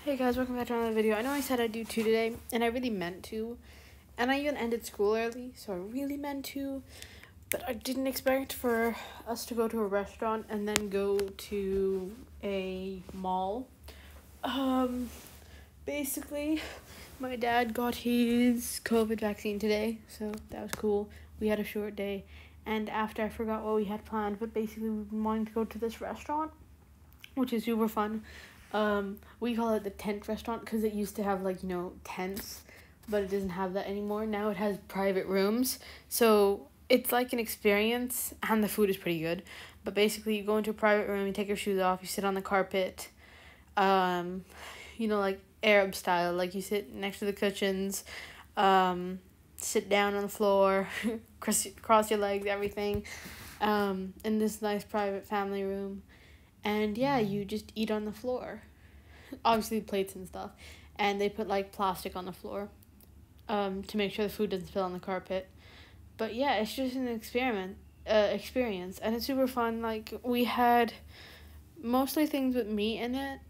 Hey guys, welcome back to another video. I know I said I'd do 2 today, and I really meant to. And I even ended school early, so I really meant to. But I didn't expect for us to go to a restaurant and then go to a mall. Basically, my dad got his COVID vaccine today, so that was cool. We had a short day. And after, I forgot what we had planned, but basically we've been wanting to go to this restaurant, which is super fun. We call it the tent restaurant because it used to have tents, but it doesn't have that anymore. Now it has private rooms, so it's like an experience, and the food is pretty good. But basically, you go into a private room, you take your shoes off, you sit on the carpet, like Arab style, like you sit next to the cushions, sit down on the floor, cross your legs, everything, in this nice private family room. And yeah, you just eat on the floor. Obviously plates and stuff. And they put plastic on the floor to make sure the food doesn't spill on the carpet. But yeah, it's just an experience, and it's super fun. We had mostly things with meat in it.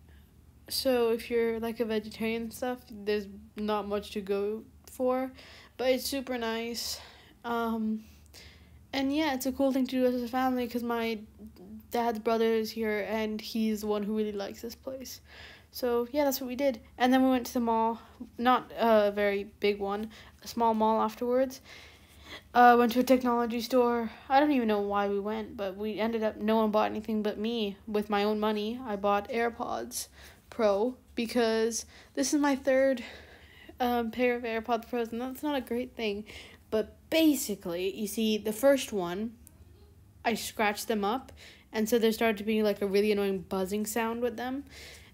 So if you're a vegetarian and stuff, there's not much to go for. But it's super nice. And yeah, it's a cool thing to do as a family because my dad's brother is here and he's the one who really likes this place. So yeah, that's what we did. And then we went to the mall, not a very big one, a small mall afterwards. Went to a technology store. I don't even know why we went, but we ended up, no one bought anything but me. With my own money, I bought AirPods Pro because this is my third pair of AirPods Pros, and that's not a great thing. But basically, you see, the first one, I scratched them up, and so there started to be a really annoying buzzing sound with them.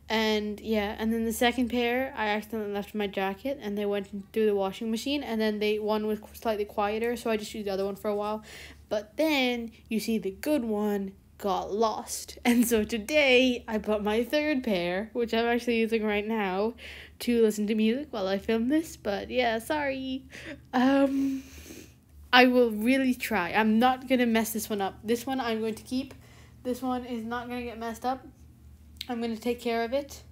And yeah, and then the second pair, I accidentally left in my jacket, and they went through the washing machine, and then one was slightly quieter, so I just used the other one for a while. But then, you see, the good one got lost. And so today, I bought my third pair, which I'm actually using right now, to listen to music while I film this. But yeah, sorry. I will really try. I'm not going to mess this one up. This one I'm going to keep. This one is not going to get messed up. I'm going to take care of it,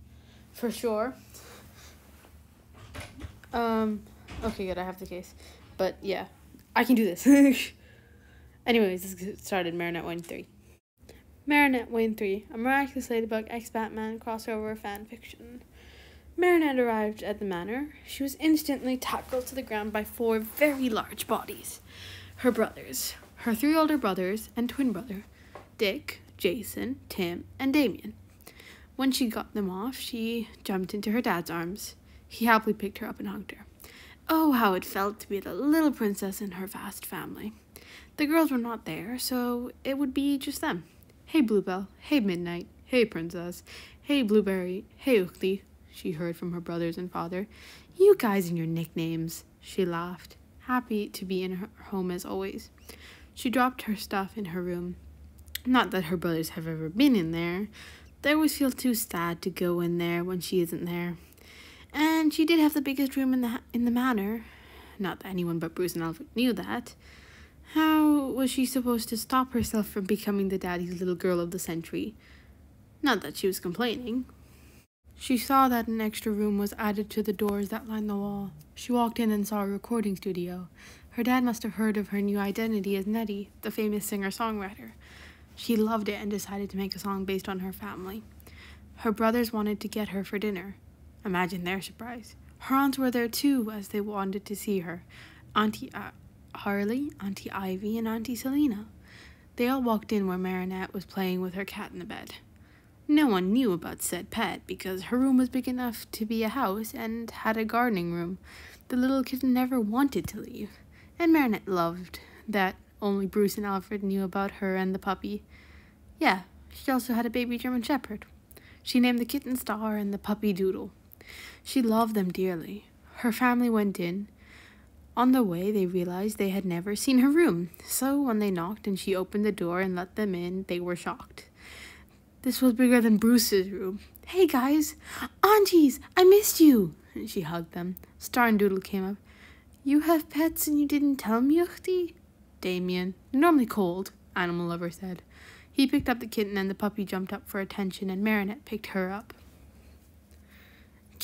for sure. Okay, good, I have the case. But yeah, I can do this. Anyways, let's get started. Marinette Wayne 3. Marinette Wayne 3, a Miraculous Ladybug x-Batman crossover fanfiction. Marinette arrived at the manor. She was instantly tackled to the ground by 4 very large bodies. Her brothers, her 3 older brothers and twin brother, Dick, Jason, Tim, and Damien. When she got them off, she jumped into her dad's arms. He happily picked her up and hugged her. Oh, how it felt to be the little princess in her vast family. The girls were not there, so it would be just them. Hey, Bluebell. Hey, Midnight. Hey, Princess. Hey, Blueberry. Hey, Ukhti, she heard from her brothers and father. You guys and your nicknames, she laughed, happy to be in her home as always. She dropped her stuff in her room. Not that her brothers have ever been in there. They always feel too sad to go in there when she isn't there. And she did have the biggest room in the manor. Not that anyone but Bruce and Alfred knew that. How was she supposed to stop herself from becoming the daddy's little girl of the century? Not that she was complaining. She saw that an extra room was added to the doors that lined the wall. She walked in and saw a recording studio. Her dad must have heard of her new identity as Nettie, the famous singer-songwriter. She loved it and decided to make a song based on her family. Her brothers wanted to get her for dinner. Imagine their surprise. Her aunts were there too, as they wanted to see her. Auntie Harley, Auntie Ivy, and Auntie Selena. They all walked in where Marinette was playing with her cat in the bed. No one knew about said pet because her room was big enough to be a house and had a gardening room. The little kitten never wanted to leave, and Marinette loved that only Bruce and Alfred knew about her and the puppy. Yeah, she also had a baby German Shepherd. She named the kitten Star and the puppy Doodle. She loved them dearly. Her family went in. On the way, they realized they had never seen her room, so when they knocked and she opened the door and let them in, they were shocked. This was bigger than Bruce's room. Hey guys, aunties, I missed you, and she hugged them. Star and Doodle came up. You have pets and you didn't tell me, Ukhti? Damien, normally cold, animal lover said. He picked up the kitten and the puppy jumped up for attention and Marinette picked her up.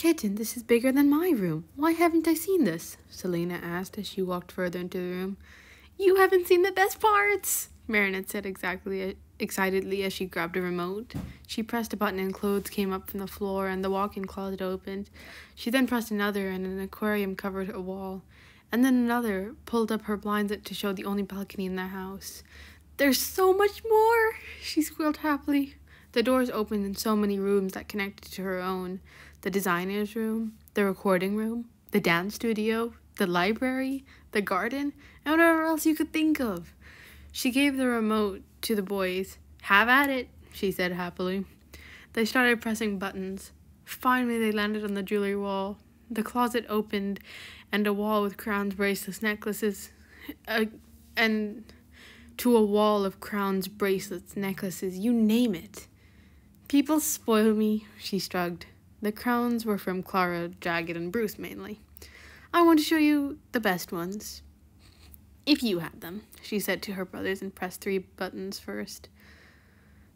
Kitten, this is bigger than my room. Why haven't I seen this? Selena asked as she walked further into the room. You haven't seen the best parts, Marinette said excitedly as she grabbed a remote. She pressed a button and clothes came up from the floor and the walk-in closet opened. She then pressed another and an aquarium covered a wall. And then another pulled up her blinds to show the only balcony in the house. There's so much more, she squealed happily. The doors opened in so many rooms that connected to her own. The designer's room, the recording room, the dance studio, the library, the garden, and whatever else you could think of. She gave the remote to the boys. Have at it, she said happily. They started pressing buttons. Finally, they landed on the jewelry wall. The closet opened, and a wall with crowns, bracelets, necklaces, and to a wall of crowns, bracelets, necklaces, you name it. People spoil me, she shrugged. The crowns were from Clara, Jagged, and Bruce mainly. I want to show you the best ones. If you had them, she said to her brothers and pressed 3 buttons first.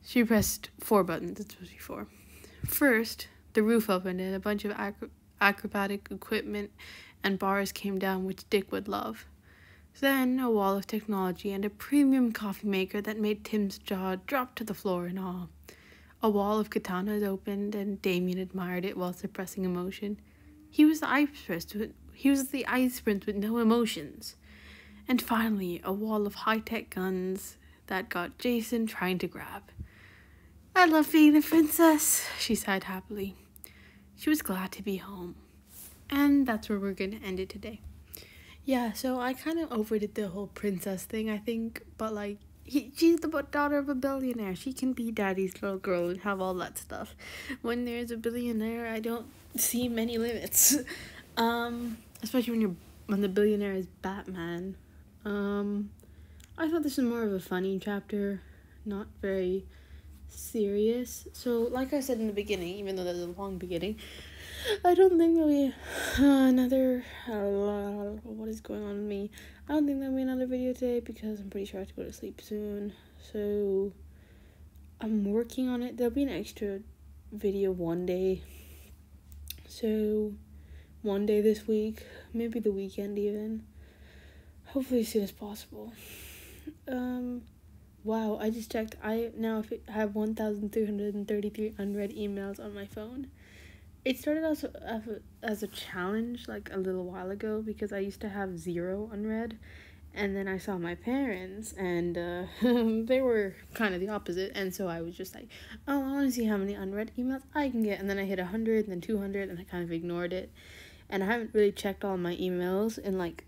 She pressed 4 buttons, it's supposed to be 4. First, the roof opened and a bunch of acrobatic equipment and bars came down, which Dick would love. Then a wall of technology and a premium coffee maker that made Tim's jaw drop to the floor in awe. A wall of katanas opened and Damien admired it while suppressing emotion. He was the ice prince with no emotions. And finally, a wall of high-tech guns that got Jason trying to grab. I love being a princess, she sighed happily. She was glad to be home. And that's where we're going to end it today. Yeah, so I kind of overdid the whole princess thing, I think. But, like, she's the daughter of a billionaire. She can be daddy's little girl and have all that stuff. When there's a billionaire, I don't see many limits. Especially when the billionaire is Batman. I thought this was more of a funny chapter, not very serious. So, like I said in the beginning, even though there's a long beginning, I don't think there'll be another, what is going on with me? I don't think there'll be another video today because I'm pretty sure I have to go to sleep soon. So, I'm working on it. There'll be an extra video one day. So, one day this week, maybe the weekend even. Hopefully as soon as possible. Wow, I just checked. I now have 1,333 unread emails on my phone. It started as a challenge like a little while ago because I used to have 0 unread, and then I saw my parents and they were kind of the opposite, and so I was just like, oh, I want to see how many unread emails I can get, and then I hit 100 and then 200 and I kind of ignored it, and I haven't really checked all my emails in like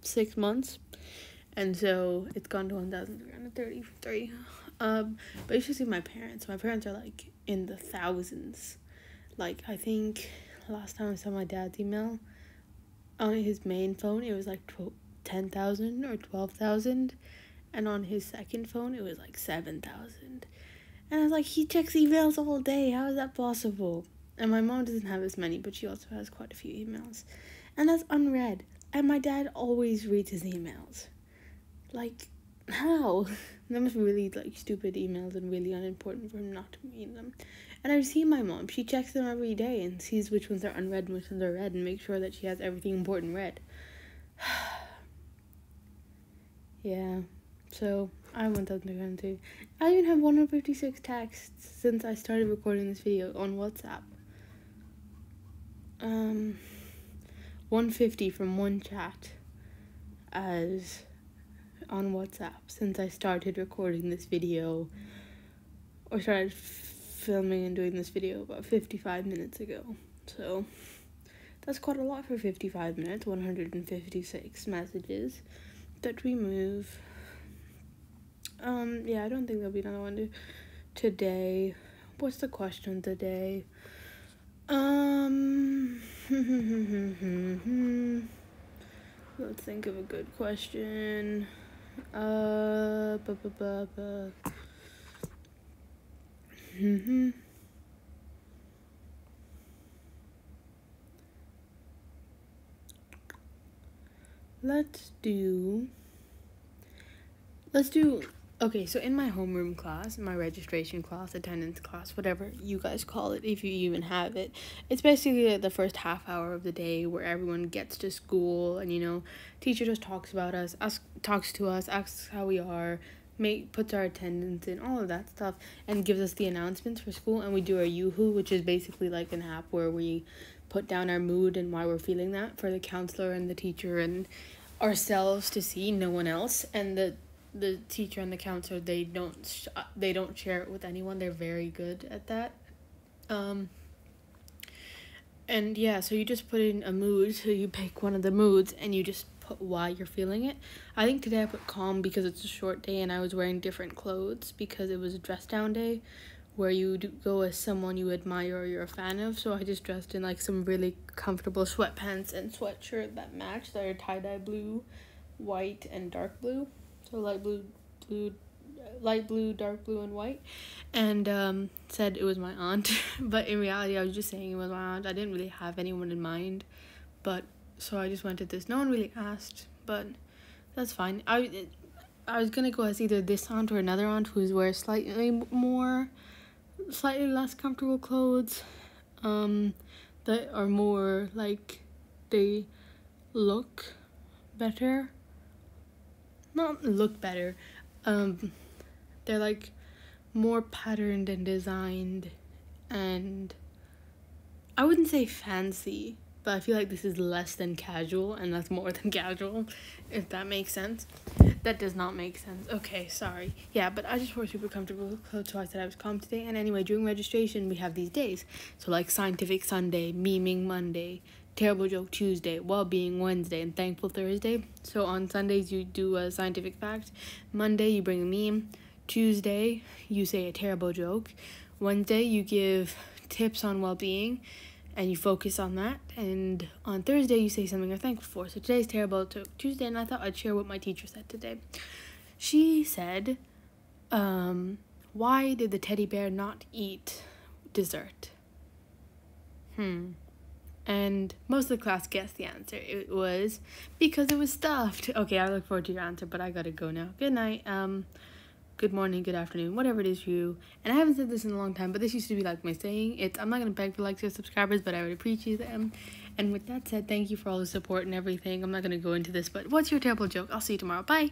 6 months, and so it's gone to 1,333. But you should see my parents. My parents are like in the thousands. Like, I think last time I saw my dad's email on his main phone, it was like 10,000 or 12,000, and on his second phone it was like 7,000. And I was like, he checks emails all day, how is that possible? And my mom doesn't have as many, but she also has quite a few emails, and that's unread. And my dad always reads his emails. Like, how? That must be really, like, stupid emails and really unimportant for him not to read them. And I've seen my mom. She checks them every day and sees which ones are unread and which ones are read and makes sure that she has everything important read. Yeah. So, I have 1,302. I even have 156 texts since I started recording this video on WhatsApp. 150 from one chat as on WhatsApp since I started recording this video, or started filming and doing this video about 55 minutes ago. So that's quite a lot for 55 minutes. 156 messages that we move. Yeah, I don't think there'll be another one today. What's the question today? Let's think of a good question. Let's do Okay, so in my homeroom class, my registration class, attendance class, whatever you guys call it, if you even have it, it's basically the first half hour of the day where everyone gets to school and, you know, teacher just talks about us, talks to us, asks how we are, puts our attendance in, all of that stuff, and gives us the announcements for school. And we do our Yoo-hoo, which is basically like an app where we put down our mood and why we're feeling that for the counselor and the teacher and ourselves to see, no one else. And the teacher and the counselor, they don't share it with anyone. They're very good at that. And yeah, so you just put in a mood, so you pick one of the moods and you just put why you're feeling it. I think today I put calm because it's a short day and I was wearing different clothes because it was a dress down day where you go as someone you admire or you're a fan of. So I just dressed in like some really comfortable sweatpants and sweatshirt that matched. They're tie-dye blue, white, and dark blue. So light blue, dark blue, and white, and said it was my aunt. But in reality, I was just saying it was my aunt. I didn't really have anyone in mind, but so I just went to this. No one really asked, but that's fine. I was gonna go as either this aunt or another aunt who wears slightly less comfortable clothes, that are more like they look better. Not look better, they're like more patterned and designed, and I wouldn't say fancy, but I feel like this is less than casual and that's more than casual, if that makes sense. That does not make sense. Okay, sorry. Yeah, but I just wore super comfortable clothes, so I said I was calm today. And anyway, during registration we have these days, so like Scientific Sunday, Memeing Monday, Terrible Joke Tuesday, Well-Being Wednesday, and Thankful Thursday. So on Sundays you do a scientific fact, Monday you bring a meme, Tuesday you say a terrible joke, Wednesday you give tips on well-being and you focus on that, and on Thursday you say something you're thankful for. So today's Terrible Joke Tuesday, and I thought I'd share what my teacher said today. She said, why did the teddy bear not eat dessert? And most of the class guessed the answer. It was because it was stuffed. Okay, I look forward to your answer, but I gotta go now. Good night. Good morning, good afternoon, whatever it is for you. And I haven't said this in a long time, but this used to be like my saying. I'm not gonna beg for likes or subscribers, but I would appreciate them. And with that said, thank you for all the support and everything. I'm not gonna go into this, but what's your terrible joke? I'll see you tomorrow. Bye.